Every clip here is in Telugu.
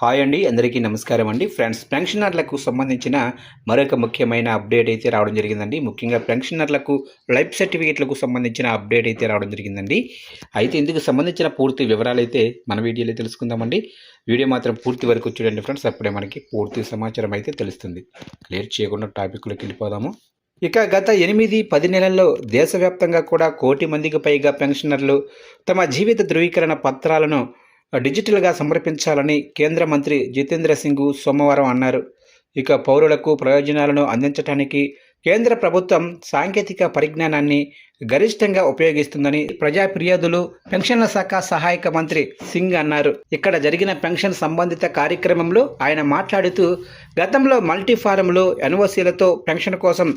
హాయ్ అండి, అందరికీ నమస్కారం అండి. ఫ్రెండ్స్, పెన్షనర్లకు సంబంధించిన మరొక ముఖ్యమైన అప్డేట్ అయితే రావడం జరిగిందండి. ముఖ్యంగా పెన్షనర్లకు లైఫ్ సర్టిఫికేట్లకు సంబంధించిన అప్డేట్ అయితే రావడం జరిగిందండి. అయితే ఇందుకు సంబంధించిన పూర్తి వివరాలు అయితే మన వీడియోలో తెలుసుకుందామండి. వీడియో మాత్రం పూర్తి వరకు చూడండి ఫ్రెండ్స్, అప్పుడే మనకి పూర్తి సమాచారం అయితే తెలుస్తుంది. క్లియర్ చేయకుండా టాపిక్లోకి వెళ్ళిపోదాము. ఇక గత 8-10 నెలల్లో దేశవ్యాప్తంగా కూడా 1 కోటి మందికి పైగా పెన్షనర్లు తమ జీవిత ధృవీకరణ పత్రాలను డిజిటల్గా సమర్పించాలని కేంద్ర మంత్రి జితేంద్ర సింగ్ సోమవారం అన్నారు. ఇక పౌరులకు ప్రయోజనాలను అందించడానికి కేంద్ర ప్రభుత్వం సాంకేతిక పరిజ్ఞానాన్ని గరిష్టంగా ఉపయోగిస్తుందని ప్రజా ఫిర్యాదులు పెన్షన్ల శాఖ సహాయక మంత్రి సింగ్ అన్నారు. ఇక్కడ జరిగిన పెన్షన్ సంబంధిత కార్యక్రమంలో ఆయన మాట్లాడుతూ, గతంలో మల్టీ ఫారంలు ఎన్ఓసీలతో పెన్షన్ కోసం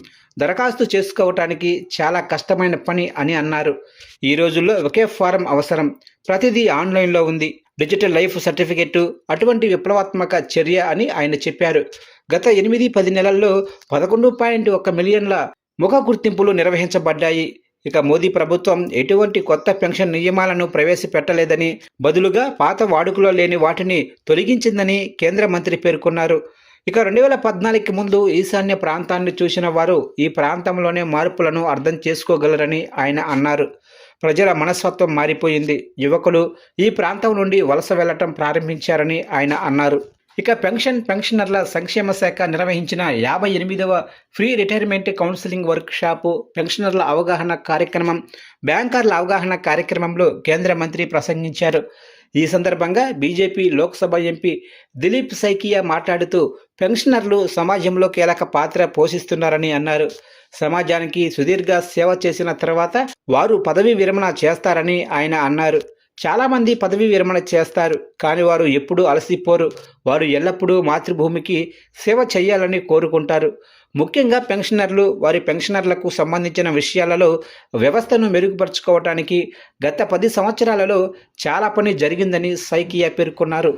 దరఖాస్తు చేసుకోవటానికి చాలా కష్టమైన పని అని అన్నారు. ఈ రోజుల్లో ఒకే ఫారం అవసరం, ప్రతిదీ ఆన్లైన్లో ఉంది. డిజిటల్ లైఫ్ సర్టిఫికెట్ అటువంటి విప్లవాత్మక చర్య అని ఆయన చెప్పారు. గత 8-10 నెలల్లో 11.1 మిలియన్ల ముఖ గుర్తింపులు నిర్వహించబడ్డాయి. ఇక మోదీ ప్రభుత్వం ఎటువంటి కొత్త పెన్షన్ నియమాలను ప్రవేశపెట్టలేదని, బదులుగా పాత వాడుకలో లేని వాటిని తొలగించిందని కేంద్ర మంత్రి పేర్కొన్నారు. ఇక 2014కి ముందు ఈశాన్య ప్రాంతాన్ని చూసిన వారు ఈ ప్రాంతంలోనే మార్పులను అర్థం చేసుకోగలరని ఆయన అన్నారు. ప్రజల మనస్తత్వం మారిపోయింది, యువకులు ఈ ప్రాంతం నుండి వలస వెళ్లటం ప్రారంభించారని ఆయన అన్నారు. ఇక పెన్షనర్ల సంక్షేమ శాఖ నిర్వహించిన 58వ ఫ్రీ రిటైర్మెంట్ కౌన్సిలింగ్ వర్క్షాపు, పెన్షనర్ల అవగాహన కార్యక్రమం, బ్యాంకర్ల అవగాహన కార్యక్రమంలో కేంద్ర మంత్రి ప్రసంగించారు. ఈ సందర్భంగా బీజేపీ లోక్సభ ఎంపీ దిలీప్ సైకియా మాట్లాడుతూ, పెన్షనర్లు సమాజంలో కీలక పాత్ర పోషిస్తున్నారని అన్నారు. సమాజానికి సుదీర్ఘ సేవ చేసిన తర్వాత వారు పదవీ విరమణ చేస్తారని ఆయన అన్నారు. చాలామంది పదవీ విరమణ చేస్తారు, కానీ వారు ఎప్పుడూ అలసిపోరు. వారు ఎల్లప్పుడూ మాతృభూమికి సేవ చేయాలని కోరుకుంటారు. ముఖ్యంగా పెన్షనర్లు, వారి పెన్షనర్లకు సంబంధించిన విషయాలలో వ్యవస్థను మెరుగుపరుచుకోవటానికి గత 10 సంవత్సరాలలో చాలా పని జరిగిందని సైకియా పేర్కొన్నారు.